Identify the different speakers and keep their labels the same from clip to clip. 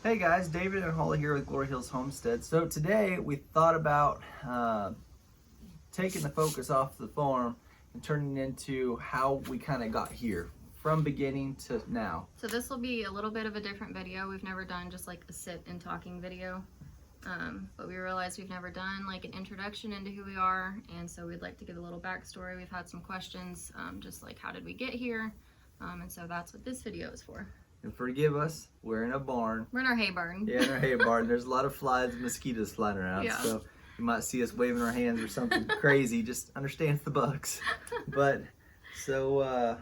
Speaker 1: Hey guys, David and Holly here with Glory Hills Homestead. So today we thought about taking the focus off the farm and turning it into how we kind of got here from beginning to now.
Speaker 2: So this will be a little bit of a different video. We've never done just like a sit and talking video, but we realized we've never done like an introduction into who we are, and so we'd like to give a little backstory. We've had some questions, just like how did we get here, and so that's what this video is for.
Speaker 1: And forgive us, we're in a barn.
Speaker 2: We're in our hay barn.
Speaker 1: Yeah, in our hay barn. There's a lot of flies and mosquitoes flying around,
Speaker 2: Yeah.
Speaker 1: so you might see us waving our hands or something crazy. Just understand the bugs. But, so,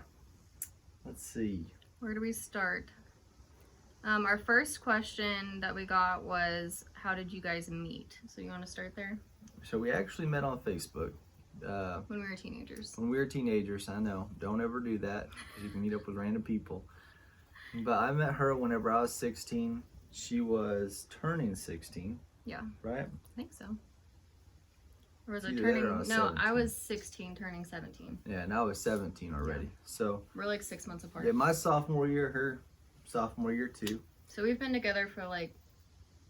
Speaker 1: let's see.
Speaker 2: Where do we start? Our first question that we got was, how did you guys meet? So you want to start there?
Speaker 1: So we actually met on Facebook.
Speaker 2: When we were teenagers.
Speaker 1: When we were teenagers, I know. Don't ever do that, because you can meet up with random people. But I met her whenever I was 16. She was turning 16.
Speaker 2: Yeah.
Speaker 1: Right?
Speaker 2: I think so. Or was it
Speaker 1: Either
Speaker 2: turning?
Speaker 1: that or I was
Speaker 2: No,
Speaker 1: 17.
Speaker 2: I was 16, turning 17.
Speaker 1: Yeah, and I was 17 already.
Speaker 2: Yeah.
Speaker 1: So,
Speaker 2: We're like 6 months apart.
Speaker 1: yeah, my sophomore year, her sophomore year too.
Speaker 2: So we've been together for like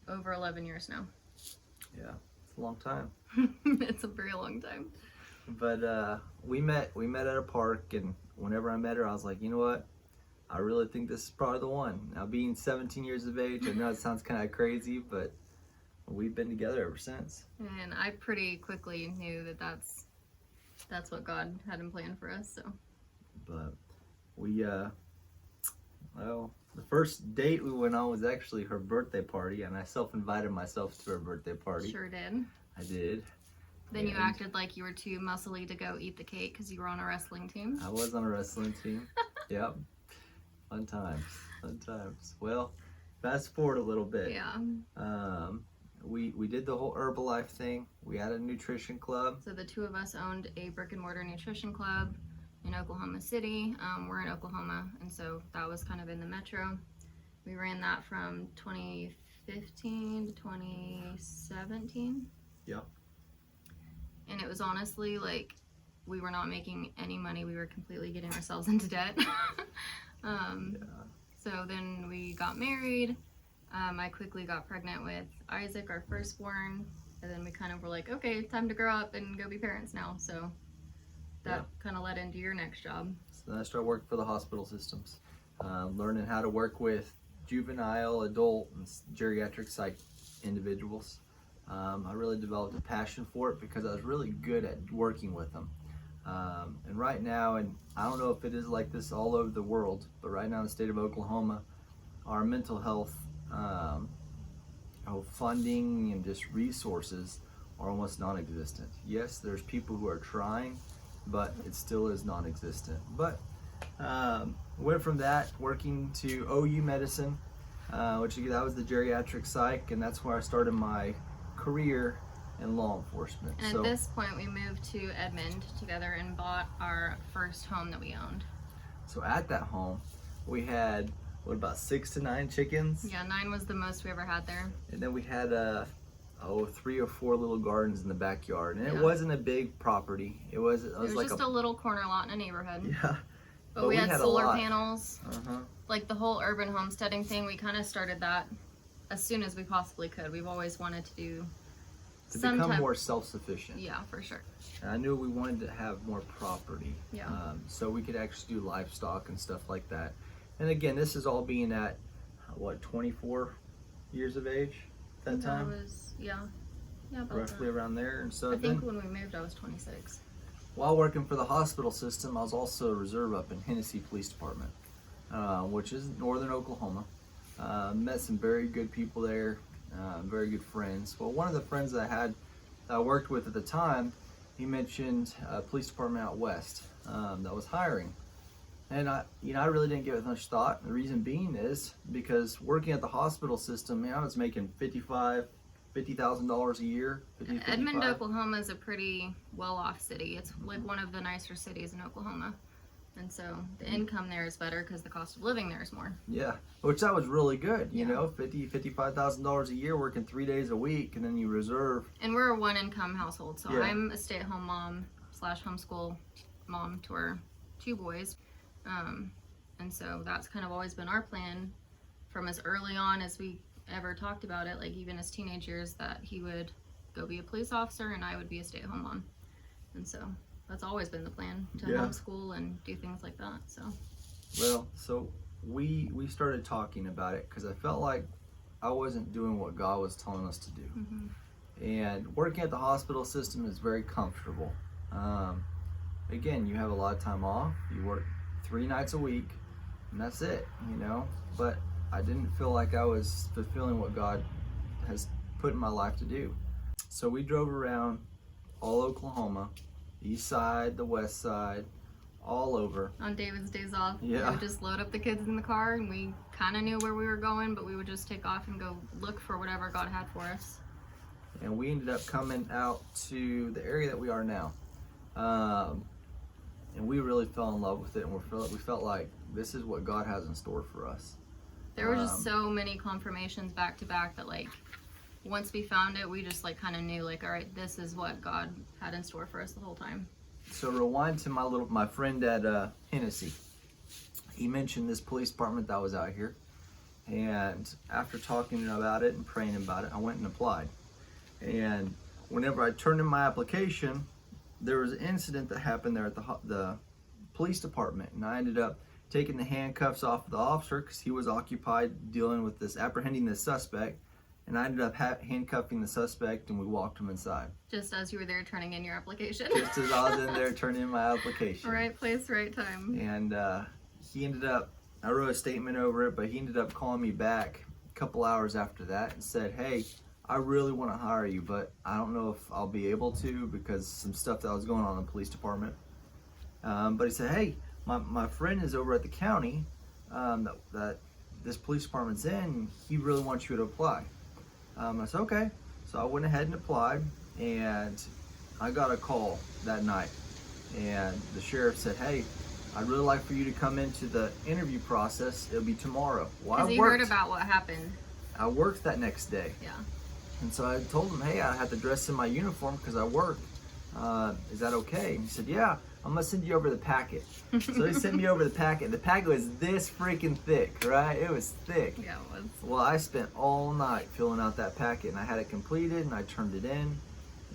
Speaker 2: over 11 years now.
Speaker 1: Yeah, it's a long time.
Speaker 2: It's a very long time.
Speaker 1: But we met at a park, and whenever I met her, I was like, you know what? I really think this is probably the one. Now, being 17 years of age, I know it sounds kind of crazy, but we've been together ever since.
Speaker 2: And I pretty quickly knew that that's what God had in plan for us. So.
Speaker 1: But we, well, the first date we went on was actually her birthday party, and I self-invited myself to her birthday party.
Speaker 2: Sure did.
Speaker 1: I did.
Speaker 2: Then you
Speaker 1: And
Speaker 2: acted like you were too muscly to go eat the cake because you were on a wrestling team.
Speaker 1: I was on a wrestling team. Yep. Fun times. Fun times. Well, fast forward a little bit.
Speaker 2: Yeah.
Speaker 1: We did the whole Herbalife thing. We had a nutrition club.
Speaker 2: So the two of us owned a brick and mortar nutrition club in Oklahoma City. We're in Oklahoma, and so that was kind of in the metro. We ran that from 2015 to 2017.
Speaker 1: Yep.
Speaker 2: And it was honestly like we were not making any money. We were completely getting ourselves into debt. So then we got married. I quickly got pregnant with Isaac, our firstborn, and then we kind of were like, okay, time to grow up and go be parents now. So that kind of led into your next job.
Speaker 1: So then I started working for the hospital systems, learning how to work with juvenile, adult, and geriatric psych individuals. I really developed a passion for it because I was really good at working with them. And right now, and I don't know if it is like this all over the world, but right now in the state of Oklahoma, our mental health funding and just resources are almost non-existent. Yes, there's people who are trying, but it still is non-existent. But went from that working to OU medicine, which that was the geriatric psych, and that's where I started my career in law enforcement.
Speaker 2: And at this point, we moved to Edmond together and bought our first home that we owned.
Speaker 1: So at that home, we had, what, about 6 to 9 chickens?
Speaker 2: Yeah, 9 was the most we ever had there.
Speaker 1: And then we had 3 or 4 little gardens in the backyard. And
Speaker 2: Yeah.
Speaker 1: it wasn't a big property. It was like
Speaker 2: just a little corner lot in a neighborhood.
Speaker 1: Yeah.
Speaker 2: But we had solar
Speaker 1: a lot.
Speaker 2: panels.
Speaker 1: Uh-huh.
Speaker 2: Like the whole urban homesteading thing, we kind of started that as soon as we possibly could. We've always wanted to do
Speaker 1: To become more self-sufficient.
Speaker 2: Yeah, for sure.
Speaker 1: And I knew we wanted to have more property.
Speaker 2: Yeah.
Speaker 1: So we could actually do livestock and stuff like that. And again, this is all being at, what, 24 years of age at that time?
Speaker 2: Yeah, about
Speaker 1: Roughly
Speaker 2: that.
Speaker 1: around there. And so
Speaker 2: I
Speaker 1: then,
Speaker 2: think when we moved, I was 26.
Speaker 1: while working for the hospital system, I was also a reserve up in Hennessy Police Department, which is northern Oklahoma. Met some very good people there, very good friends. Well, one of the friends that I worked with at the time, he mentioned a police department out west that was hiring. And I really didn't give it much thought. The reason being is because working at the hospital system, I was making $50,000 a year.
Speaker 2: Edmond, Oklahoma is a pretty well-off city. It's like one of the nicer cities in Oklahoma. And so the income there is better because the cost of living there is more.
Speaker 1: Yeah, which that was really good. You know, $55,000 a year, working 3 days a week, and then you reserve.
Speaker 2: And we're a one-income household, so
Speaker 1: Yeah.
Speaker 2: I'm a stay-at-home mom / homeschool mom to our 2 boys. And so that's kind of always been our plan from as early on as we ever talked about it, like even his teenage years, that he would go be a police officer and I would be a stay-at-home mom. And so that's always been the plan, to homeschool and do things like that.
Speaker 1: So we started talking about it because I felt like I wasn't doing what God was telling us to do. And working at the hospital system is very comfortable. Again, you have a lot of time off. You work 3 nights a week, and that's it, you know. But I didn't feel like I was fulfilling what God has put in my life to do. So we drove around all Oklahoma, the east side, the west side, all over.
Speaker 2: On David's days off,
Speaker 1: yeah,
Speaker 2: we would just load up the kids in the car, and we kind of knew where we were going, but we would just take off and go look for whatever God had for us.
Speaker 1: And we ended up coming out to the area that we are now. And we really fell in love with it, and we felt like this is what God has in store for us.
Speaker 2: There were just so many confirmations back to back that, like, once we found it, we just like kind of knew, like, all right, this is what God had in store for us the whole time.
Speaker 1: So rewind to my friend at Hennessy. He mentioned this police department that was out here, and after talking about it and praying about it, I went and applied. And whenever I turned in my application, there was an incident that happened there at the police department, and I ended up taking the handcuffs off of the officer because he was occupied dealing with apprehending this suspect, and I ended up handcuffing the suspect, and we walked him inside.
Speaker 2: Just as you were there turning in your application.
Speaker 1: Just as I was in there turning in my application.
Speaker 2: Right place, right time.
Speaker 1: And he ended up, I wrote a statement over it, but he ended up calling me back a couple hours after that and said, hey, I really want to hire you, but I don't know if I'll be able to because some stuff that was going on in the police department. But he said, hey, my friend is over at the county that this police department's in, and he really wants you to apply. I said, okay. So I went ahead and applied, and I got a call that night, and the sheriff said, hey, I'd really like for you to come into the interview process. It'll be tomorrow. Well,
Speaker 2: because he heard about what happened.
Speaker 1: I worked that next day.
Speaker 2: Yeah.
Speaker 1: And so I told him, hey, I have to dress in my uniform because I work. Is that okay? And he said, yeah, I'm going to send you over the packet. So he sent me over the packet. The packet was this freaking thick, right? It was thick.
Speaker 2: Yeah, it was.
Speaker 1: Well, I spent all night filling out that packet, and I had it completed, and I turned it in.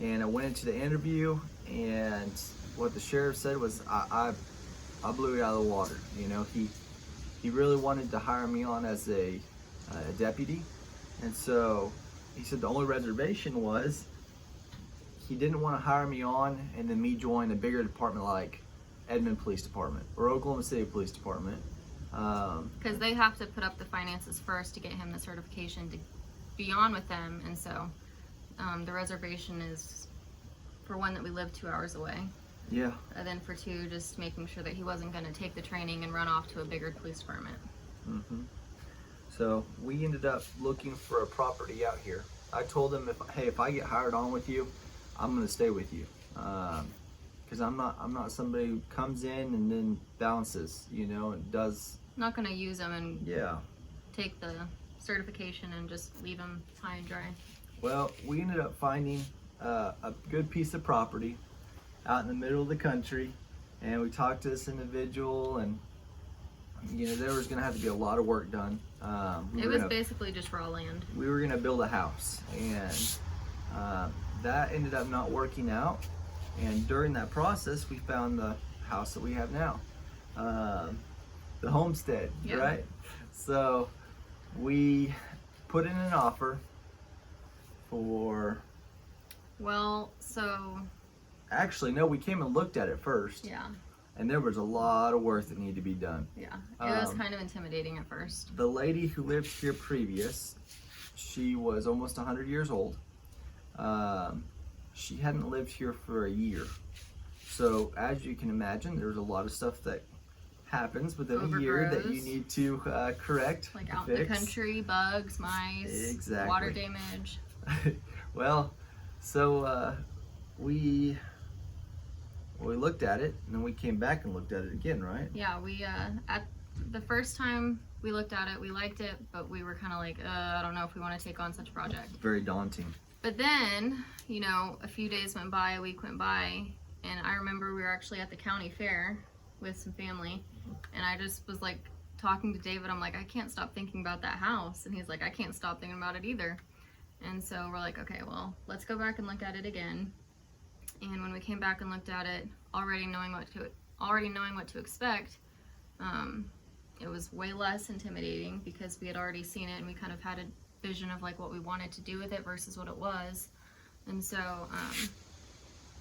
Speaker 1: And I went into the interview, and what the sheriff said was, I blew it out of the water. You know, he really wanted to hire me on as a deputy. And so he said the only reservation was he didn't want to hire me on and then me join a bigger department like Edmond Police Department or Oklahoma City Police Department.
Speaker 2: Because they have to put up the finances first to get him the certification to be on with them. And so the reservation is for one that we live 2 hours away.
Speaker 1: Yeah.
Speaker 2: And then for two, just making sure that he wasn't going to take the training and run off to a bigger police department.
Speaker 1: Mm-hmm. So we ended up looking for a property out here. I told him, if I get hired on with you, I'm going to stay with you, because I'm not somebody who comes in and then bounces, you know, and does.
Speaker 2: Not going to use them and
Speaker 1: yeah,
Speaker 2: take the certification and just leave them high and dry.
Speaker 1: Well, we ended up finding a good piece of property out in the middle of the country, and we talked to this individual, and you know, there was going to have to be a lot of work done.
Speaker 2: It was basically just raw land.
Speaker 1: We were going to build a house, and that ended up not working out. And during that process, we found the house that we have now, the homestead,
Speaker 2: yep.
Speaker 1: Right? So we put in an offer for...
Speaker 2: Well, so...
Speaker 1: Actually, no, we came and looked at it first.
Speaker 2: Yeah.
Speaker 1: And there was a lot of work that needed to be done.
Speaker 2: Yeah, it was kind of intimidating at first.
Speaker 1: The lady who lived here previous, she was almost 100 years old. She hadn't lived here for a year. So as you can imagine, there's a lot of stuff that happens within a year that you need to correct.
Speaker 2: Like out in the country, bugs, mice,
Speaker 1: exactly.
Speaker 2: Water damage.
Speaker 1: Well, so we looked at it, and then we came back and looked at it again, right?
Speaker 2: Yeah, we at the first time we looked at it, we liked it, but we were kind of like, I don't know if we want to take on such a project.
Speaker 1: Very daunting.
Speaker 2: But then, you know, a few days went by, a week went by, and I remember we were actually at the county fair with some family, and I just was like, talking to David, I'm like, I can't stop thinking about that house. And he's like, I can't stop thinking about it either. And so we're like, okay, well, let's go back and look at it again. And when we came back and looked at it, already knowing what to expect, it was way less intimidating because we had already seen it and we kind of had a vision of like what we wanted to do with it versus what it was. And so,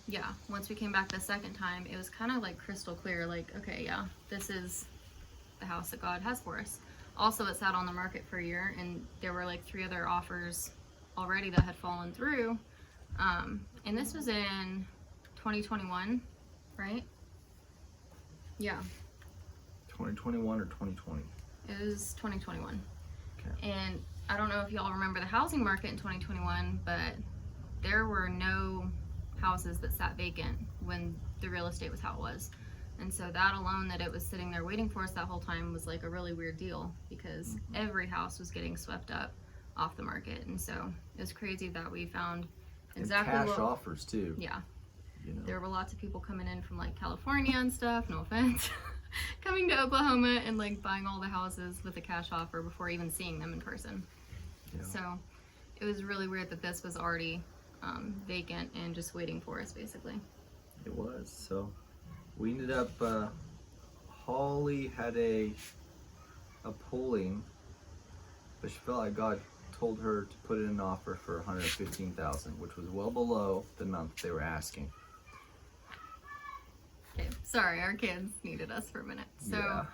Speaker 2: yeah, once we came back the second time, it was kind of like crystal clear, like, okay, yeah, this is the house that God has for us. Also, it sat on the market for a year, and there were like 3 other offers already that had fallen through. And this was in 2021, right? Yeah.
Speaker 1: 2021 or 2020?
Speaker 2: It was 2021.
Speaker 1: Okay.
Speaker 2: And I don't know if y'all remember the housing market in 2021, but there were no houses that sat vacant when the real estate was how it was. And so that alone, that it was sitting there waiting for us that whole time, was like a really weird deal because every house was getting swept up off the market. And so it was crazy that we found exactly
Speaker 1: and cash offers too.
Speaker 2: Yeah.
Speaker 1: You know.
Speaker 2: There were lots of people coming in from like California and stuff, no offense, coming to Oklahoma and like buying all the houses with a cash offer before even seeing them in person.
Speaker 1: Yeah.
Speaker 2: So it was really weird that this was already vacant and just waiting for us, basically.
Speaker 1: It was. So we ended up, Holly had a polling, but she felt like God told her to put in an offer for $115,000, which was well below the amount that they were asking.
Speaker 2: Okay, sorry, our kids needed us for a minute. So,
Speaker 1: Yeah.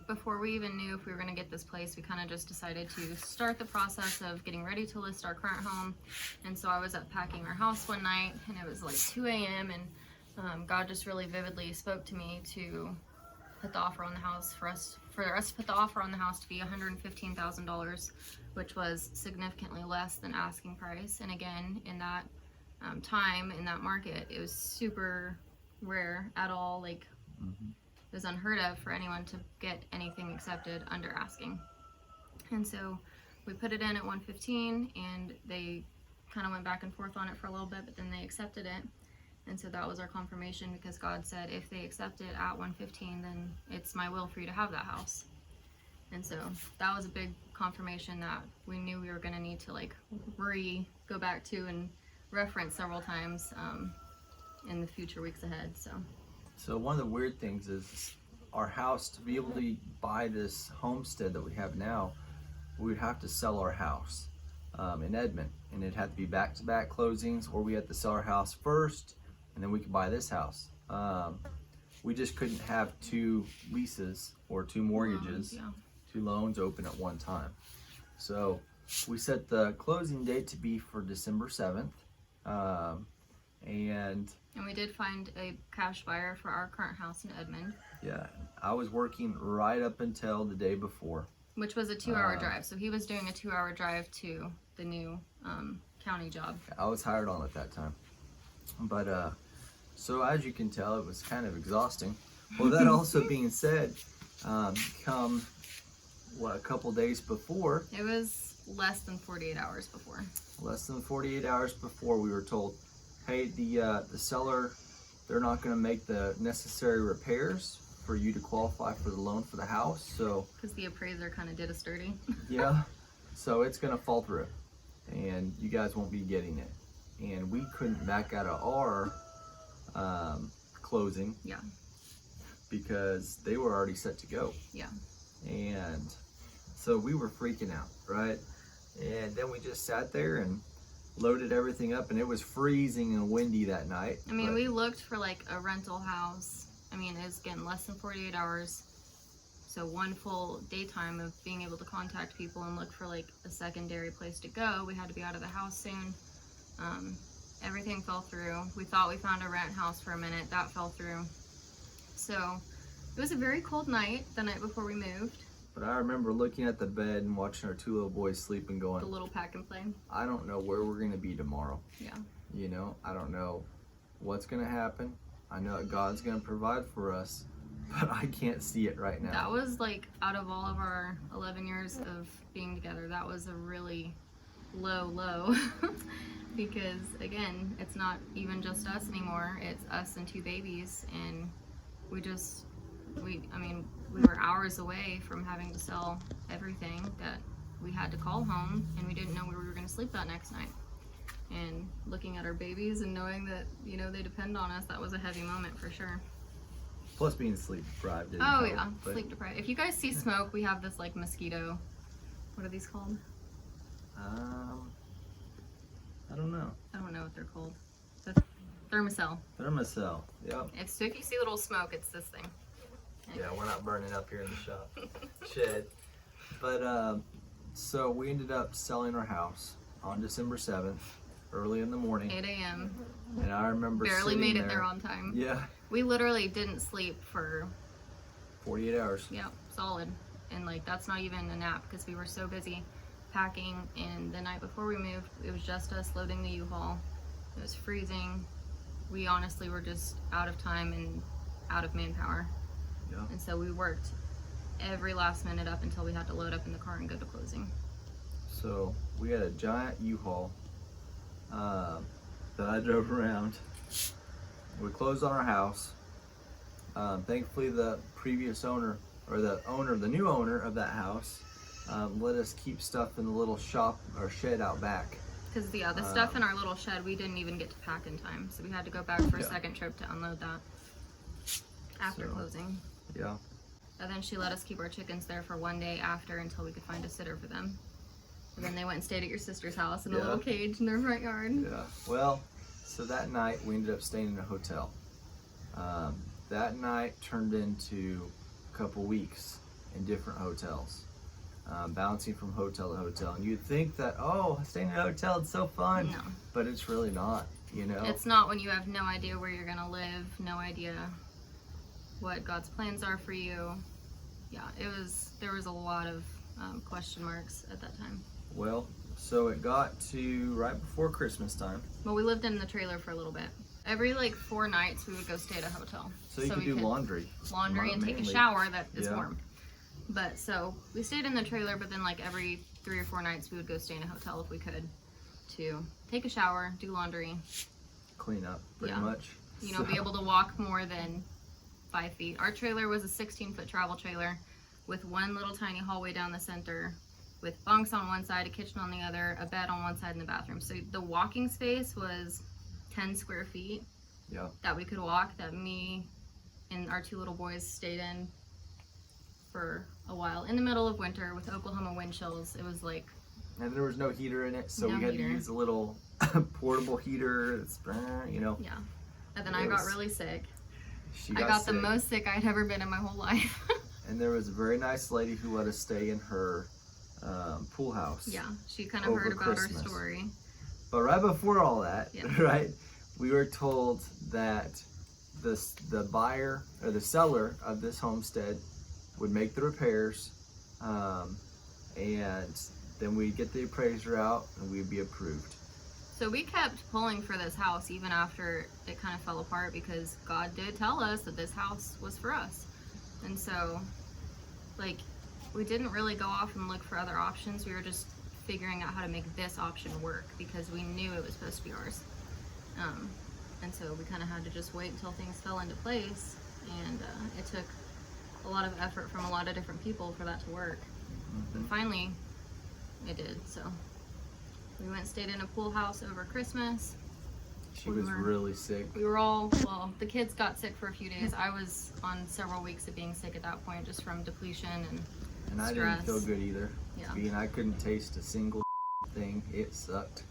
Speaker 2: before we even knew if we were going to get this place, we kind of just decided to start the process of getting ready to list our current home. And so I was up packing our house one night, and it was like 2 a.m. and God just really vividly spoke to me to put the offer on the house for us to put the offer on the house to be $115,000, which was significantly less than asking price. And again, in that time in that market, it was super rare at all. Like, it was unheard of for anyone to get anything accepted under asking. And so we put it in at 115, and they kind of went back and forth on it for a little bit, but then they accepted it. And so that was our confirmation, because God said if they accept it at 115, then it's my will for you to have that house. And so that was a big confirmation that we knew we were going to need to like go back to and reference several times in the future weeks ahead.
Speaker 1: So one of the weird things is our house, to be able to buy this homestead that we have now, we would have to sell our house in Edmond, and it had to be back-to-back closings, or we had to sell our house first and then we could buy this house. We just couldn't have 2 leases or 2 mortgages, 2 loans open at one time. So we set the closing date to be for December 7th. And
Speaker 2: we did find a cash buyer for our current house in Edmond.
Speaker 1: Yeah, I was working right up until the day before.
Speaker 2: Which was a 2-hour drive. So he was doing a 2-hour drive to the new county job.
Speaker 1: I was hired on at that time. But, so as you can tell, it was kind of exhausting. Well, that also being said, a couple days before.
Speaker 2: It was less than 48 hours before.
Speaker 1: Less than 48 hours before, we were told, hey, the seller, they're not going to make the necessary repairs for you to qualify for the loan for the house. So
Speaker 2: because the appraiser kind of did a sturdy.
Speaker 1: Yeah, so it's going to fall through, and you guys won't be getting it. And we couldn't back out of our closing.
Speaker 2: Yeah.
Speaker 1: Because they were already set to go.
Speaker 2: Yeah.
Speaker 1: And so we were freaking out, right? And then we just sat there and loaded everything up, and it was freezing and windy that night.
Speaker 2: I mean, we looked for like a rental house. I mean, it was getting less than 48 hours. So one full daytime of being able to contact people and look for like a secondary place to go. We had to be out of the house soon. Everything fell through. We thought we found a rent house for a minute. That fell through. So it was a very cold night the night before we moved.
Speaker 1: But I remember looking at the bed and watching our 2 little boys sleep and going,
Speaker 2: the little pack and play.
Speaker 1: I don't know where we're going to be tomorrow.
Speaker 2: Yeah.
Speaker 1: You know, I don't know what's going to happen. I know that God's going to provide for us, but I can't see it right now.
Speaker 2: That was like, out of all of our 11 years of being together, that was a really low. Because again, it's not even just us anymore. It's us and 2 babies, and we just We were hours away from having to sell everything that we had to call home, and we didn't know where we were going to sleep that next night. And looking at our babies and knowing that, you know, they depend on us, that was a heavy moment for sure.
Speaker 1: Plus being sleep deprived. Didn't
Speaker 2: Oh
Speaker 1: help,
Speaker 2: yeah,
Speaker 1: but
Speaker 2: sleep deprived. If you guys see smoke, we have this like mosquito. What are these called?
Speaker 1: I don't know.
Speaker 2: I don't know what they're called. The thermocell.
Speaker 1: Thermocell. Yep.
Speaker 2: So if you see a little smoke, it's this thing.
Speaker 1: Yeah, we're not burning up here in the shop shed. But so we ended up selling our house on December 7th, early in the morning.
Speaker 2: 8 a.m.
Speaker 1: And I remember
Speaker 2: Barely
Speaker 1: sitting
Speaker 2: made it there on time.
Speaker 1: Yeah.
Speaker 2: We literally didn't sleep for
Speaker 1: 48 hours.
Speaker 2: yeah, solid. And like that's not even a nap because we were so busy packing. And the night before we moved, it was just us loading the U-Haul. It was freezing. We honestly were just out of time and out of manpower.
Speaker 1: Yeah.
Speaker 2: And so we worked every last minute up until we had to load up in the car and go to closing.
Speaker 1: So we had a giant U-Haul that I drove around. We closed on our house. Thankfully, the previous owner, or the new owner of that house, let us keep stuff in the little shop or shed out back.
Speaker 2: Because the stuff in our little shed, we didn't even get to pack in time. So we had to go back for a second trip to unload that after closing.
Speaker 1: Yeah.
Speaker 2: And then she let us keep our chickens there for one day after until we could find a sitter for them. And then they went and stayed at your sister's house in a little cage in their front yard.
Speaker 1: Yeah. Well, so that night we ended up staying in a hotel. That night turned into a couple weeks in different hotels. Bouncing from hotel to hotel. And you'd think that, oh, staying in a hotel, it's so fun.
Speaker 2: No.
Speaker 1: But it's really not, you know?
Speaker 2: It's not when you have no idea where you're going to live, no idea what God's plans are for you. Yeah, there was a lot of question marks at that time.
Speaker 1: Well, so it got to right before Christmas time.
Speaker 2: Well, we lived in the trailer for a little bit. Every like 4 nights we would go stay at a hotel.
Speaker 1: So you could do laundry.
Speaker 2: Laundry and take a shower that is warm. But so we stayed in the trailer, but then like every 3 or 4 nights we would go stay in a hotel if we could to take a shower, do laundry.
Speaker 1: Clean up, pretty much.
Speaker 2: You know, be able to walk more than 5 feet. Our trailer was a 16-foot travel trailer with one little tiny hallway down the center with bunks on one side, a kitchen on the other, a bed on one side, and the bathroom. So the walking space was 10 square feet that we could walk, that me and our 2 little boys stayed in for a while in the middle of winter with Oklahoma wind chills. It was like,
Speaker 1: and there was no heater in it, so we had to use a little portable heater. It's, you know.
Speaker 2: Yeah. And then I got really sick.
Speaker 1: She
Speaker 2: I got the most sick I'd ever been in my whole life.
Speaker 1: And there was a very nice lady who let us stay in her pool house.
Speaker 2: Yeah, she kind of heard about
Speaker 1: Christmas.
Speaker 2: our story.
Speaker 1: But right before all that, right, we were told that the buyer or the seller of this homestead would make the repairs, and then we'd get the appraiser out and we'd be approved.
Speaker 2: So we kept pulling for this house even after it kind of fell apart, because God did tell us that this house was for us. And so, like, we didn't really go off and look for other options. We were just figuring out how to make this option work because we knew it was supposed to be ours. And so we kind of had to just wait until things fell into place. And it took a lot of effort from a lot of different people for that to work. But finally, it did. So we went and stayed in a pool house over Christmas.
Speaker 1: She was really sick.
Speaker 2: We were all, well, the kids got sick for a few days. I was on several weeks of being sick at that point, just from depletion and
Speaker 1: I
Speaker 2: stress.
Speaker 1: didn't feel good either.
Speaker 2: Yeah.
Speaker 1: I couldn't taste a single thing. It sucked.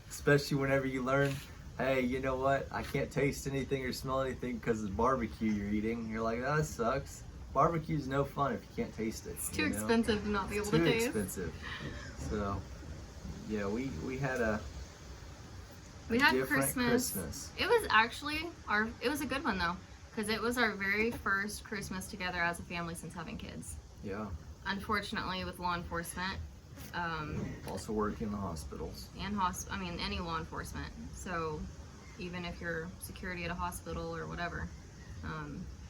Speaker 1: Especially whenever you learn, hey, you know what? I can't taste anything or smell anything because of the barbecue you're eating. You're like, that sucks. Barbecue's no fun if you can't taste it.
Speaker 2: It's too expensive to not be able to taste.
Speaker 1: Too expensive. So, yeah, we had Christmas.
Speaker 2: It was actually it was a good one though, because it was our very first Christmas together as a family since having kids.
Speaker 1: Yeah.
Speaker 2: Unfortunately, with law enforcement.
Speaker 1: Also working in the hospitals.
Speaker 2: And any law enforcement. So even if you're security at a hospital or whatever,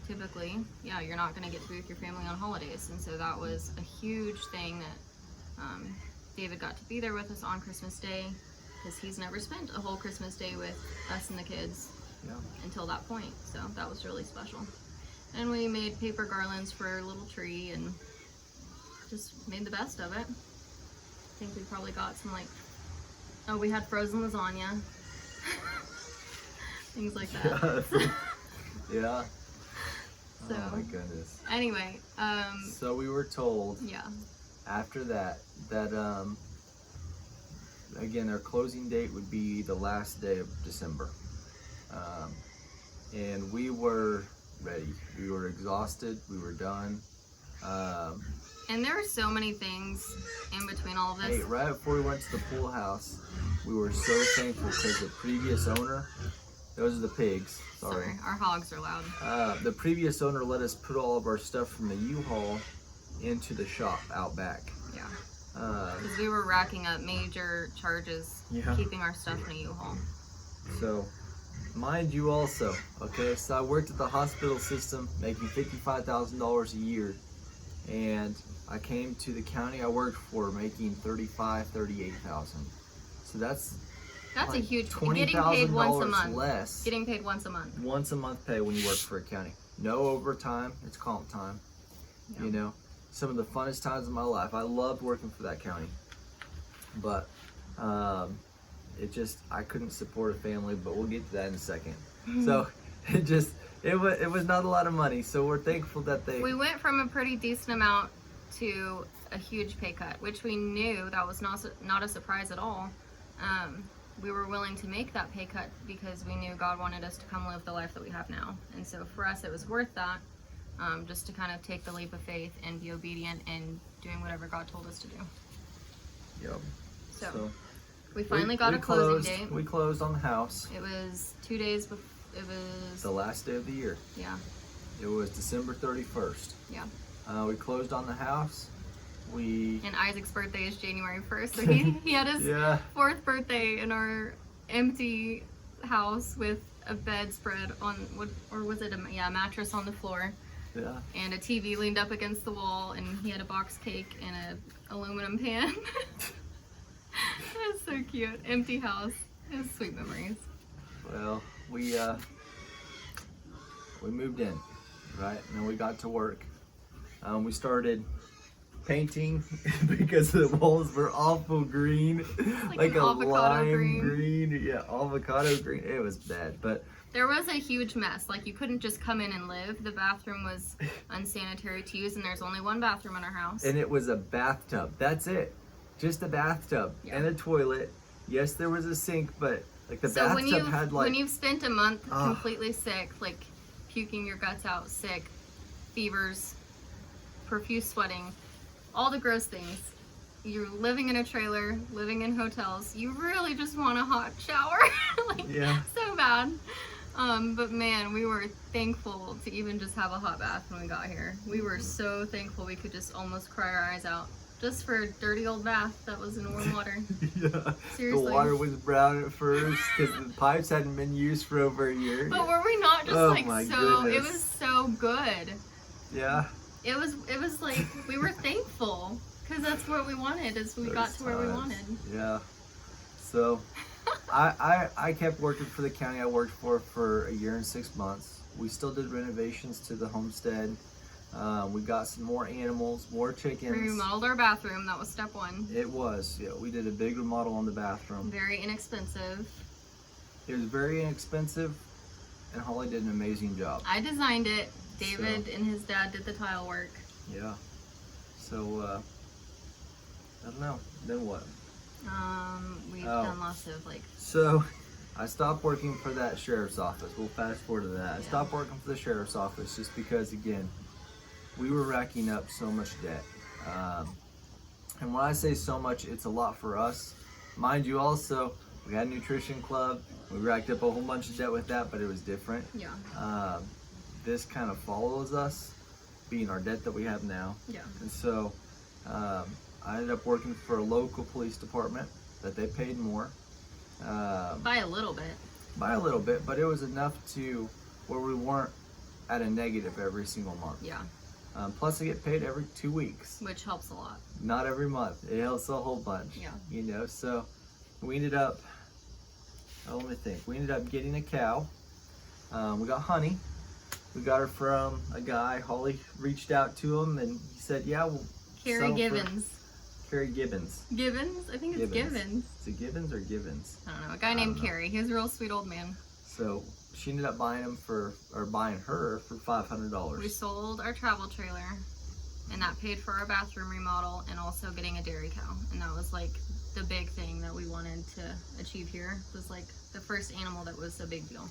Speaker 2: typically, yeah, you're not going to get to be with your family on holidays. And so that was a huge thing that David got to be there with us on Christmas Day, because he's never spent a whole Christmas Day with us and the kids until that point. So that was really special. And we made paper garlands for our little tree and just made the best of it. I think we probably got some like, oh, we had frozen lasagna. Things like that.
Speaker 1: Yeah.
Speaker 2: So,
Speaker 1: oh my goodness.
Speaker 2: Anyway,
Speaker 1: so we were told
Speaker 2: yeah.
Speaker 1: after that again, our closing date would be the last day of December. And we were ready. We were exhausted. We were done.
Speaker 2: And there were so many things in between all of this.
Speaker 1: Hey, right before we went to the pool house, we were so thankful because the previous owner, those are the pigs, sorry.
Speaker 2: Our hogs are loud.
Speaker 1: The previous owner let us put all of our stuff from the U-Haul into the shop out back.
Speaker 2: Yeah. Because we were racking up major charges keeping our stuff in a U-Haul.
Speaker 1: So, mind you also, okay, so I worked at the hospital system making $55,000 a year, and I came to the county I worked for making $38,000. So that's
Speaker 2: like
Speaker 1: a
Speaker 2: huge
Speaker 1: $20,000
Speaker 2: getting paid once a month.
Speaker 1: less.
Speaker 2: Getting paid once a month.
Speaker 1: Once a month pay when you work for a county. No overtime, it's comp time.
Speaker 2: Yeah.
Speaker 1: You know, some of the funnest times of my life. I loved working for that county. But I couldn't support a family, but we'll get to that in a second. So it was not a lot of money. So we're thankful that
Speaker 2: we went from a pretty decent amount to a huge pay cut, which we knew that was not a surprise at all. We were willing to make that pay cut because we knew God wanted us to come live the life that we have now. And so for us, it was worth that, just to kind of take the leap of faith and be obedient and doing whatever God told us to do.
Speaker 1: Yep.
Speaker 2: So we finally got a closing date.
Speaker 1: We closed on the house.
Speaker 2: It was 2 days before. It was
Speaker 1: the last day of the year.
Speaker 2: Yeah.
Speaker 1: It was December 31st.
Speaker 2: Yeah.
Speaker 1: We closed on the house.
Speaker 2: And Isaac's birthday is January 1st, so he had his fourth birthday in our empty house with a bedspread on, was it a mattress on the floor?
Speaker 1: Yeah.
Speaker 2: And a TV leaned up against the wall, and he had a box cake and an aluminum pan. It was so cute. Empty house. It was sweet memories.
Speaker 1: Well, we moved in, right? And then we got to work. We started painting because the walls were awful green, like a lime green. Yeah, avocado green. It was bad, but
Speaker 2: there was a huge mess. Like, you couldn't just come in and live. The bathroom was unsanitary to use, and there's only one bathroom in our house.
Speaker 1: And it was a bathtub. That's it. Just a bathtub and a toilet. Yes, there was a sink, but like the bathtub had like...
Speaker 2: when you've spent a month completely sick, like puking your guts out, sick, fevers, profuse sweating, all the gross things. You're living in a trailer, living in hotels. You really just want a hot shower. So bad. But man, we were thankful to even just have a hot bath when we got here. We were so thankful we could just almost cry our eyes out. Just for a dirty old bath that was in warm water.
Speaker 1: Yeah.
Speaker 2: Seriously.
Speaker 1: The water was brown at first because the pipes hadn't been used for over a year.
Speaker 2: But were we not just
Speaker 1: goodness.
Speaker 2: It was so good.
Speaker 1: Yeah.
Speaker 2: It was like, we were thankful because that's what we wanted, is we got to where we wanted.
Speaker 1: Yeah. So I kept working for the county I worked for a year and 6 months. We still did renovations to the homestead. We got some more animals, more chickens.
Speaker 2: We remodeled our bathroom. That was step one.
Speaker 1: It was, yeah. We did a big remodel on the bathroom.
Speaker 2: Very inexpensive.
Speaker 1: It was very inexpensive, and Holly did an amazing job.
Speaker 2: I designed it. David and his dad did the tile work.
Speaker 1: Yeah. So, I don't know. Then what?
Speaker 2: We've done lots of
Speaker 1: So, I stopped working for that sheriff's office. We'll fast forward to that. I stopped working for the sheriff's office just because, again, we were racking up so much debt. And when I say so much, it's a lot for us. Mind you, also, we had a nutrition club. We racked up a whole bunch of debt with that, but it was different.
Speaker 2: Yeah.
Speaker 1: This kind of follows us, being our debt that we have now.
Speaker 2: Yeah.
Speaker 1: And so, I ended up working for a local police department that they paid more.
Speaker 2: By a little bit.
Speaker 1: By a little bit, but it was enough to where we weren't at a negative every single month.
Speaker 2: Yeah.
Speaker 1: Plus, I get paid every 2 weeks.
Speaker 2: Which helps a lot.
Speaker 1: Not every month. It helps a whole bunch.
Speaker 2: Yeah.
Speaker 1: You know, so we ended up, let me think. We ended up getting a cow. We got honey. We got her from a guy. Holly reached out to him and he said, yeah, we'll
Speaker 2: Carrie
Speaker 1: sell
Speaker 2: Gibbons.
Speaker 1: Carrie Gibbons.
Speaker 2: Gibbons? I think it's Gibbons.
Speaker 1: Is it Gibbons or Givens?
Speaker 2: I don't know. A guy named Carrie. He was a real sweet old man.
Speaker 1: So she ended up buying her for $500.
Speaker 2: We sold our travel trailer, and that paid for our bathroom remodel and also getting a dairy cow. And that was like the big thing that we wanted to achieve here. It was like the first animal that was a big deal.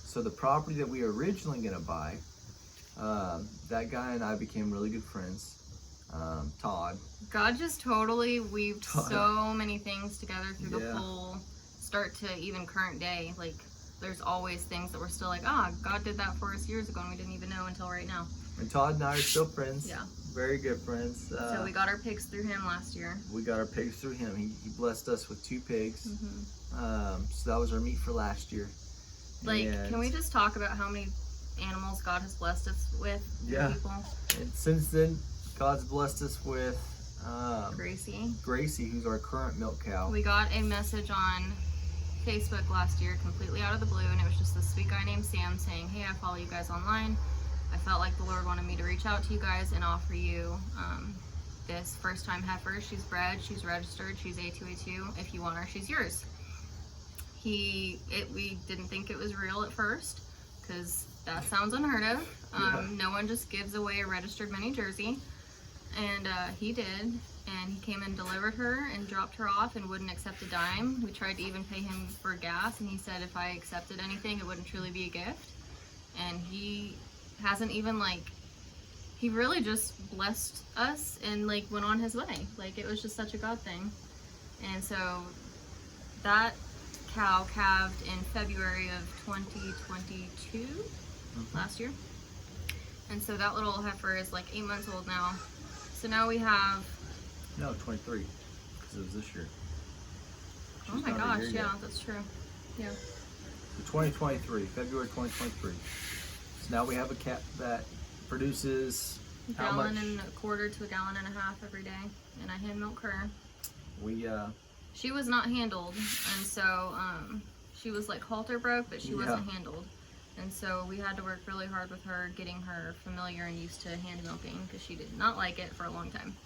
Speaker 1: So the property that we were originally going to buy, that guy and I became really good friends. Todd.
Speaker 2: God just totally weaved so many things together through the whole start to even current day. Like, there's always things that we're still like, God did that for us years ago and we didn't even know until right now.
Speaker 1: And Todd and I are still friends.
Speaker 2: Yeah.
Speaker 1: Very good friends.
Speaker 2: So we got our pigs through him last year.
Speaker 1: We got our pigs through him. He blessed us with 2 pigs.
Speaker 2: Mm-hmm.
Speaker 1: So that was our meat for last year.
Speaker 2: Like, can we just talk about how many animals God has blessed us with? People?
Speaker 1: And since then, God's blessed us with
Speaker 2: Gracie,
Speaker 1: who's our current milk cow.
Speaker 2: We got a message on Facebook last year, completely out of the blue, and it was just this sweet guy named Sam saying, hey, I follow you guys online. I felt like the Lord wanted me to reach out to you guys and offer you this first-time heifer. She's bred, she's registered, she's A2A2. If you want her, she's yours. We didn't think it was real at first, because that sounds unheard of. No one just gives away a registered mini Jersey. And he did, and he came and delivered her and dropped her off and wouldn't accept a dime. We tried to even pay him for gas, and he said if I accepted anything, it wouldn't truly be a gift. And he hasn't even, like, he really just blessed us and, like, went on his way. Like, it was just such a God thing. And so that cow calved in February of 2022, last year. And so that little heifer is like 8 months old now. So now we have...
Speaker 1: No, 23, because it was this year.
Speaker 2: Oh my gosh, yeah, that's true. Yeah.
Speaker 1: So 2023, February 2023. So now we have a cat that produces
Speaker 2: a gallon and a quarter to a gallon and a half every day. And I hand milk her. She was not handled, and so she was like halter broke, but she wasn't handled. And so we had to work really hard with her, getting her familiar and used to hand milking, because she did not like it for a long time.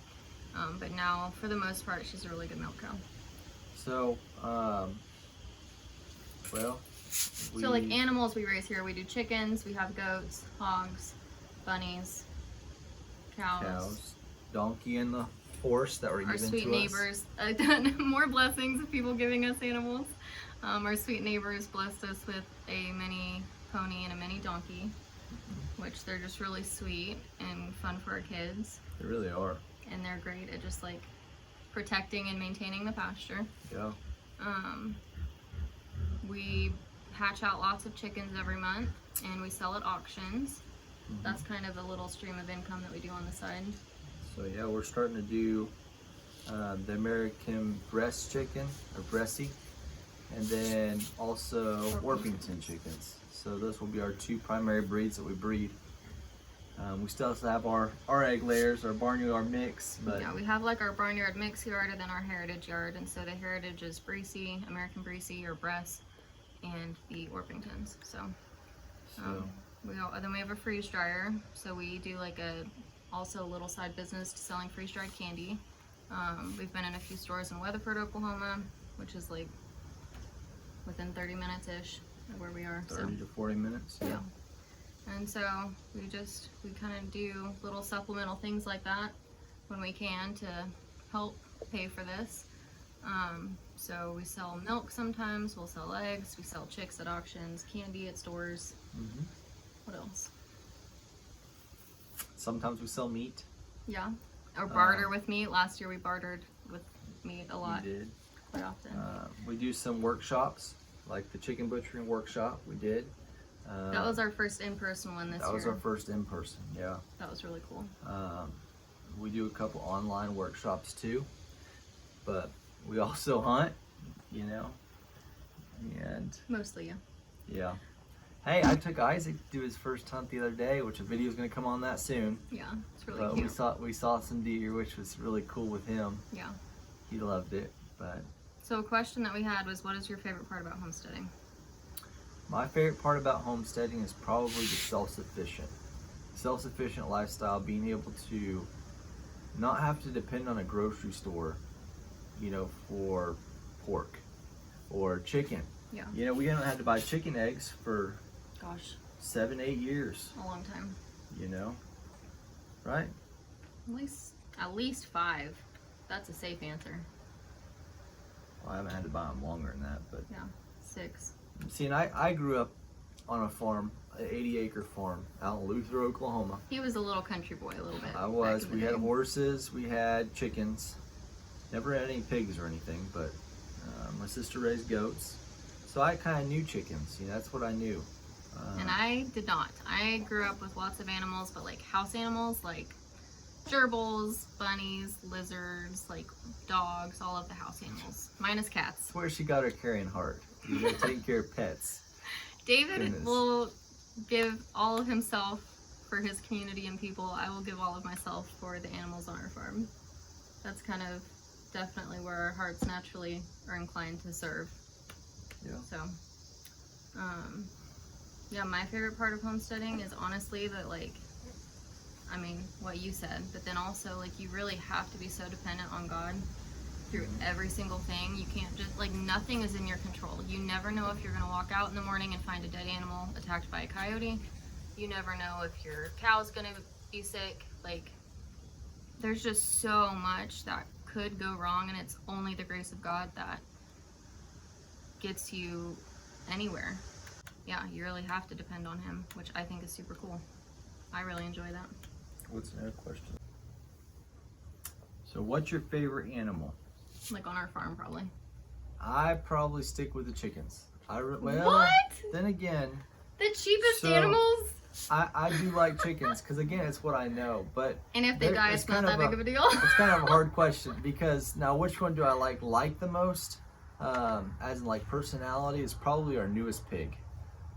Speaker 2: But now, for the most part, she's a really good milk cow.
Speaker 1: So,
Speaker 2: so like animals we raise here, we do chickens, we have goats, hogs, bunnies, cows,
Speaker 1: donkey, and the horse that were given to us.
Speaker 2: Our sweet neighbors, more blessings of people giving us animals. Our sweet neighbors blessed us with a mini pony and a mini donkey, which they're just really sweet and fun for our kids.
Speaker 1: They really are.
Speaker 2: And they're great at just like protecting and maintaining the pasture.
Speaker 1: Yeah.
Speaker 2: We hatch out lots of chickens every month and we sell at auctions. That's kind of a little stream of income that we do on the side.
Speaker 1: So yeah, we're starting to do the American breast chicken, or breasty, and then also Orpington chickens. So those will be our 2 primary breeds that we breed. We still have our egg layers, our barnyard mix, but
Speaker 2: yeah, we have like our barnyard mix yard and then our heritage yard. And so the heritage is Breesy, American Breesy or breast, and the Orpingtons. Then we have a freeze dryer. So we do like also a little side business to selling freeze dried candy. We've been in a few stores in Weatherford, Oklahoma, which is like within 30 minutes-ish of where we are.
Speaker 1: 30 to 40 minutes.
Speaker 2: Yeah. And so we kind of do little supplemental things like that when we can to help pay for this. So we sell milk sometimes, we'll sell eggs, we sell chicks at auctions, candy at stores. What else?
Speaker 1: Sometimes we sell meat.
Speaker 2: Yeah, or barter with meat. Last year we bartered with meat a lot.
Speaker 1: We did.
Speaker 2: Quite often.
Speaker 1: We do some workshops, like the chicken butchering workshop we did.
Speaker 2: That was our first in-person one this year.
Speaker 1: That was our first in-person, yeah.
Speaker 2: That was really cool.
Speaker 1: We do a couple online workshops too, but we also hunt, you know, and...
Speaker 2: Mostly, yeah.
Speaker 1: Yeah. Hey, I took Isaac to do his first hunt the other day, which a video is going to come on that soon.
Speaker 2: Yeah, it's really cute.
Speaker 1: We saw some deer, which was really cool with him.
Speaker 2: Yeah.
Speaker 1: He loved it, but...
Speaker 2: So a question that we had was, what is your favorite part about homesteading?
Speaker 1: My favorite part about homesteading is probably the self-sufficient lifestyle, being able to not have to depend on a grocery store, you know, for pork or chicken.
Speaker 2: Yeah.
Speaker 1: You know, we haven't had to buy chicken eggs for,
Speaker 2: Gosh,
Speaker 1: 7-8 years,
Speaker 2: a long time.
Speaker 1: you know, right?
Speaker 2: At least 5. That's a safe answer.
Speaker 1: Well, I haven't had to buy them longer than that, but.
Speaker 2: Yeah, 6.
Speaker 1: See, and I grew up on a farm, an 80-acre farm out in Luther, Oklahoma.
Speaker 2: He was a little country boy a little bit.
Speaker 1: I was.
Speaker 2: back in
Speaker 1: We
Speaker 2: the
Speaker 1: had
Speaker 2: day.
Speaker 1: horses, we had chickens. Never had any pigs or anything, but my sister raised goats. So I kind of knew chickens. You know, that's what I knew.
Speaker 2: And I did not. I grew up with lots of animals, but like house animals, like gerbils, bunnies, lizards, like dogs, all of the house animals, minus cats.
Speaker 1: That's where she got her caring heart. You know, taking care of pets.
Speaker 2: David
Speaker 1: Goodness.
Speaker 2: will give all of himself for his community and people. I will give all of myself for the animals on our farm. That's kind of definitely where our hearts naturally are inclined to serve.
Speaker 1: Yeah.
Speaker 2: So, yeah, my favorite part of homesteading is honestly that, like, I mean, what you said, but then also, like, you really have to be so dependent on God through every single thing. You can't just, like, nothing is in your control. You never know if you're going to walk out in the morning and find a dead animal attacked by a coyote. You never know if your cow's going to be sick. Like, there's just so much that could go wrong, and it's only the grace of God that gets you anywhere. Yeah, you really have to depend on him, which I think is super cool. I really enjoy that.
Speaker 1: What's another question? So what's your favorite animal?
Speaker 2: Like on our farm, probably.
Speaker 1: I probably stick with the chickens. Well,
Speaker 2: What?
Speaker 1: Then again,
Speaker 2: The cheapest
Speaker 1: So-
Speaker 2: animals?
Speaker 1: I do like chickens because again, it's what I know. But
Speaker 2: And if they die, it's not that big of a deal.
Speaker 1: it's kind of a hard question because now which one do I like the most? As in like personality is probably our newest pig.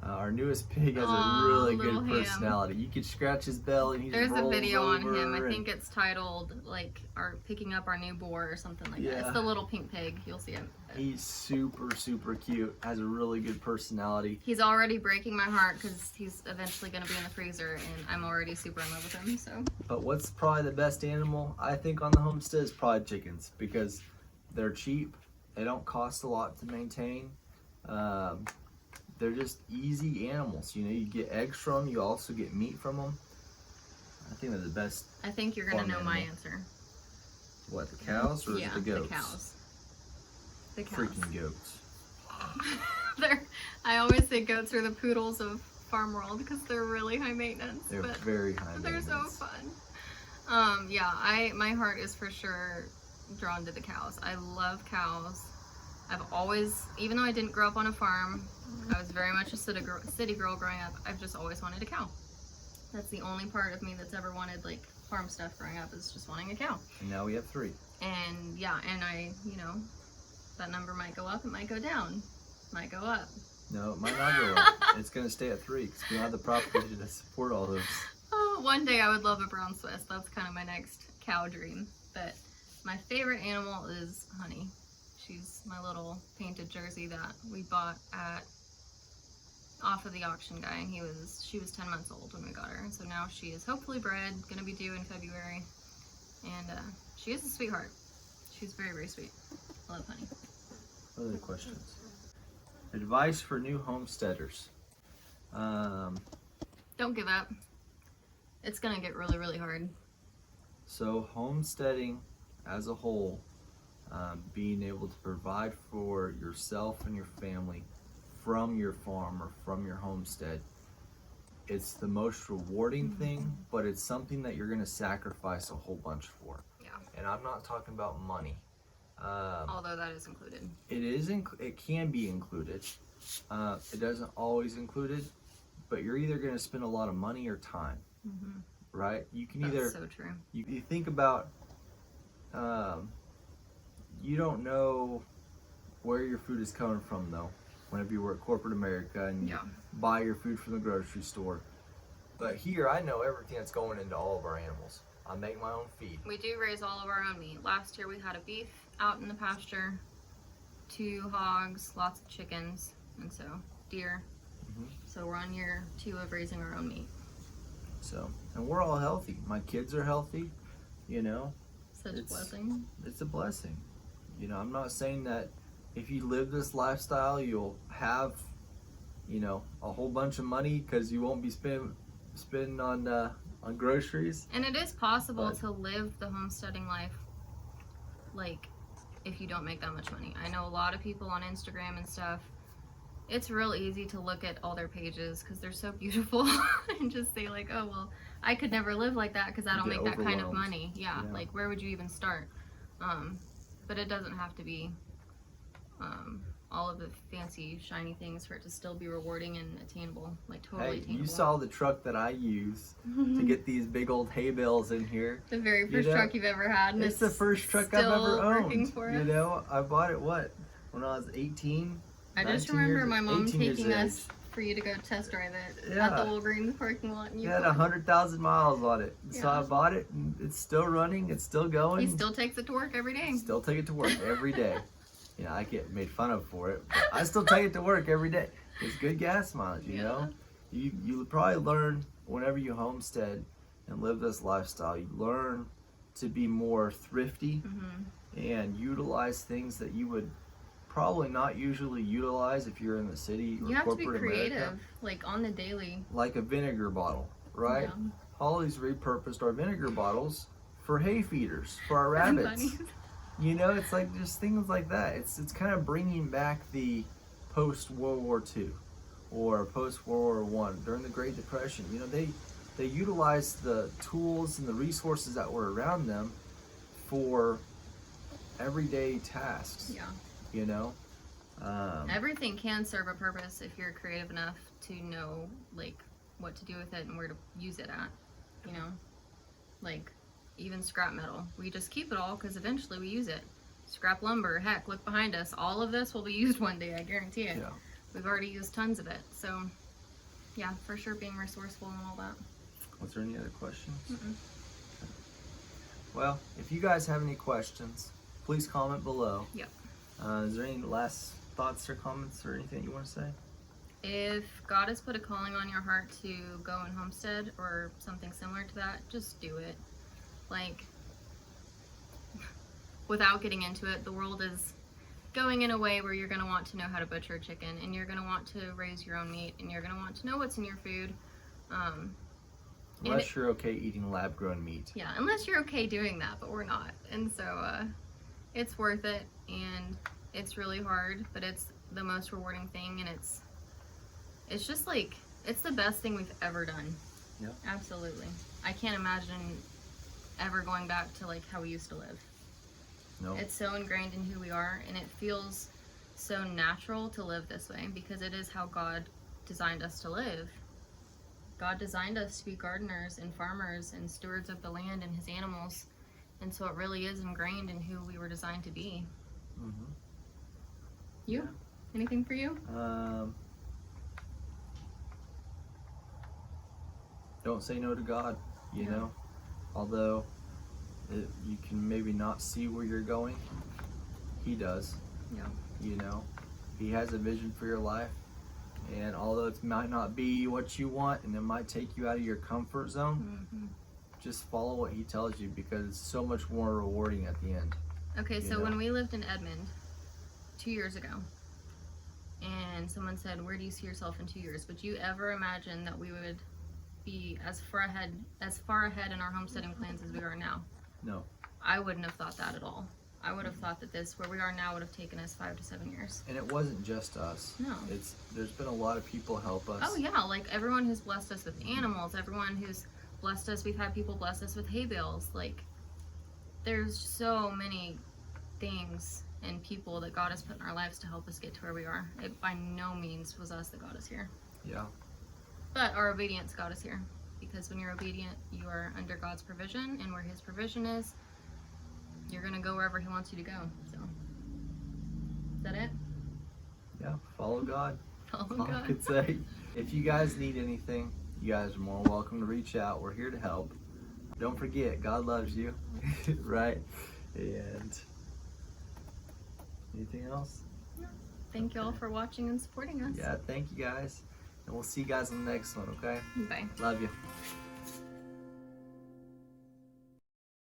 Speaker 1: Our newest pig has a really good
Speaker 2: little ham.
Speaker 1: personality. You could scratch his belly. He
Speaker 2: There's
Speaker 1: just
Speaker 2: a
Speaker 1: rolls
Speaker 2: video on him.
Speaker 1: over
Speaker 2: I
Speaker 1: and-
Speaker 2: think it's titled like "Our Picking Up Our New Boar" or something like that.
Speaker 1: Yeah.
Speaker 2: It's the little pink pig. You'll see it.
Speaker 1: He's super cute. Has a really good personality.
Speaker 2: He's already breaking my heart because he's eventually going to be in the freezer, and I'm already super in love with him. So
Speaker 1: But what's probably the best animal I think on the homestead is probably chickens because they're cheap. They don't cost a lot to maintain. They're just easy animals. You know, you get eggs from them. You also get meat from them. I think they're the best.
Speaker 2: I think you're going to
Speaker 1: Farm
Speaker 2: know my
Speaker 1: animal.
Speaker 2: answer.
Speaker 1: What, the cows or is
Speaker 2: Yeah,
Speaker 1: it the goats?
Speaker 2: the cows. The cows.
Speaker 1: Freaking goats.
Speaker 2: I always say goats are the poodles of farm world because they're really high maintenance.
Speaker 1: They're
Speaker 2: but
Speaker 1: very high
Speaker 2: they're so
Speaker 1: maintenance.
Speaker 2: fun. Yeah, my heart is for sure drawn to the cows. I love cows. I've always, even though I didn't grow up on a farm, I was very much a city girl growing up. I've just always wanted a cow. That's the only part of me that's ever wanted like farm stuff growing up, is just wanting a cow.
Speaker 1: And now we have 3.
Speaker 2: And yeah, and I, you know, that number might go up, it might go down, might go up.
Speaker 1: No, it might not go up. It's going to stay at 3 because we don't have the property to support all those.
Speaker 2: Oh, one day I would love a brown Swiss. That's kind of my next cow dream. But my favorite animal is Honey. She's my little painted Jersey that we bought off of the auction guy, and she was 10 months old when we got her. And so now she is hopefully bred, gonna be due in February. And she is a sweetheart. She's very sweet. I love Honey.
Speaker 1: Other questions? Advice for new homesteaders.
Speaker 2: Don't give up. It's gonna get really hard.
Speaker 1: So homesteading as a whole, being able to provide for yourself and your family from your farm or from your homestead, it's the most rewarding thing, but it's something that you're going to sacrifice a whole bunch for.
Speaker 2: Yeah.
Speaker 1: And I'm not talking about money.
Speaker 2: Although that is included.
Speaker 1: It can be included. It doesn't always include it, but you're either going to spend a lot of money or time, right? You can
Speaker 2: That's
Speaker 1: either
Speaker 2: so true.
Speaker 1: you think about, you don't know where your food is coming from though. Whenever you work corporate America and you buy your food from the grocery store. But here I know everything that's going into all of our animals. I make my own feed.
Speaker 2: We do raise all of our own meat. Last year we had a beef out in the pasture, 2 hogs, lots of chickens, and so deer. So we're on year 2 of raising our own meat.
Speaker 1: So, and we're all healthy. My kids are healthy, you know.
Speaker 2: Such a blessing.
Speaker 1: It's a blessing. You know, I'm not saying that if you live this lifestyle, you'll have, you know, a whole bunch of money because you won't be spending on groceries.
Speaker 2: And it is possible to live the homesteading life, like, if you don't make that much money. I know a lot of people on Instagram and stuff. It's real easy to look at all their pages because they're so beautiful and just say like, oh, well, I could never live like that because I don't make that kind of money. Yeah, like where would you even start? But it doesn't have to be all of the fancy, shiny things for it to still be rewarding and attainable, like totally attainable.
Speaker 1: You saw the truck that I use to get these big old hay bales in here.
Speaker 2: The very first truck you've ever had. And
Speaker 1: it's the first truck I've ever owned. You know, I bought it, when I was 18?
Speaker 2: I just remember my mom taking us for you to go test drive it at the Walgreens parking lot. And
Speaker 1: it had 100,000 miles on it. So I bought it, and it's still running. It's still going.
Speaker 2: He still takes it to work every day.
Speaker 1: Still take it to work every day. You know, I get made fun of for it, but I still take it to work every day. It's good gas mileage, you know. You probably learn whenever you homestead and live this lifestyle, you learn to be more thrifty and utilize things that you would probably not usually utilize if you're in the city or corporate America.
Speaker 2: You have to be creative, like on the daily.
Speaker 1: Like a vinegar bottle, right?
Speaker 2: Yeah.
Speaker 1: Holly's repurposed our vinegar bottles for hay feeders for our rabbits. You know, it's like just things like that. It's kind of bringing back the post-World War II or post-World War I during the Great Depression. You know, they utilized the tools and the resources that were around them for everyday tasks.
Speaker 2: Yeah.
Speaker 1: You know?
Speaker 2: Everything can serve a purpose if you're creative enough to know, like, what to do with it and where to use it at. You know? Like, even scrap metal. We just keep it all because eventually we use it. Scrap lumber, heck, look behind us. All of this will be used one day, I guarantee it.
Speaker 1: Yeah.
Speaker 2: We've already used tons of it. So, yeah, for sure being resourceful and all that.
Speaker 1: Was there any other questions? Well, if you guys have any questions, please comment below.
Speaker 2: Yep.
Speaker 1: Is there any last thoughts or comments or anything you want to say?
Speaker 2: If God has put a calling on your heart to go and homestead or something similar to that, just do it. Like, without getting into it, the world is going in a way where you're going to want to know how to butcher a chicken, and you're going to want to raise your own meat, and you're going to want to know what's in your food.
Speaker 1: Unless you're okay eating lab-grown meat.
Speaker 2: Yeah, unless you're okay doing that, but we're not. And so it's worth it, and it's really hard, but it's the most rewarding thing, and it's just like, it's the best thing we've ever done.
Speaker 1: Yeah.
Speaker 2: Absolutely. I can't imagine ever going back to like how we used to live.
Speaker 1: No.
Speaker 2: It's so ingrained in who we are, and it feels so natural to live this way because it is how God designed us to live. God designed us to be gardeners and farmers and stewards of the land and his animals, and so it really is ingrained in who we were designed to be. You? Anything for you?
Speaker 1: Don't say no to God, you know. Although you can maybe not see where you're going, he does.
Speaker 2: Yeah.
Speaker 1: You know, he has a vision for your life, and although it might not be what you want and it might take you out of your comfort zone, just follow what he tells you because it's so much more rewarding at the end.
Speaker 2: Okay, so when we lived in Edmond 2 years ago, and someone said, where do you see yourself in 2 years? Would you ever imagine that we would be as far ahead in our homesteading plans as we are now?
Speaker 1: No.
Speaker 2: I wouldn't have thought that at all. I would have thought that this, where we are now, would have taken us 5 to 7 years.
Speaker 1: And it wasn't just us.
Speaker 2: No.
Speaker 1: There's been a lot of people help us.
Speaker 2: Oh yeah, like everyone who's blessed us with animals, everyone who's blessed us, we've had people bless us with hay bales. Like, there's so many things and people that God has put in our lives to help us get to where we are. It by no means was us that got us here.
Speaker 1: Yeah.
Speaker 2: But our obedience got us here. Because when you're obedient, you are under God's provision, and where his provision is, you're going to go wherever he wants you to go. So, is that it?
Speaker 1: Yeah, follow God.
Speaker 2: Follow
Speaker 1: All
Speaker 2: God.
Speaker 1: I could say. If you guys need anything, you guys are more welcome to reach out. We're here to help. Don't forget, God loves you, right? And anything else?
Speaker 2: Thank you all for watching and supporting us.
Speaker 1: Yeah, thank you guys. And we'll see you guys in the next one, okay?
Speaker 2: Bye.
Speaker 1: Love you.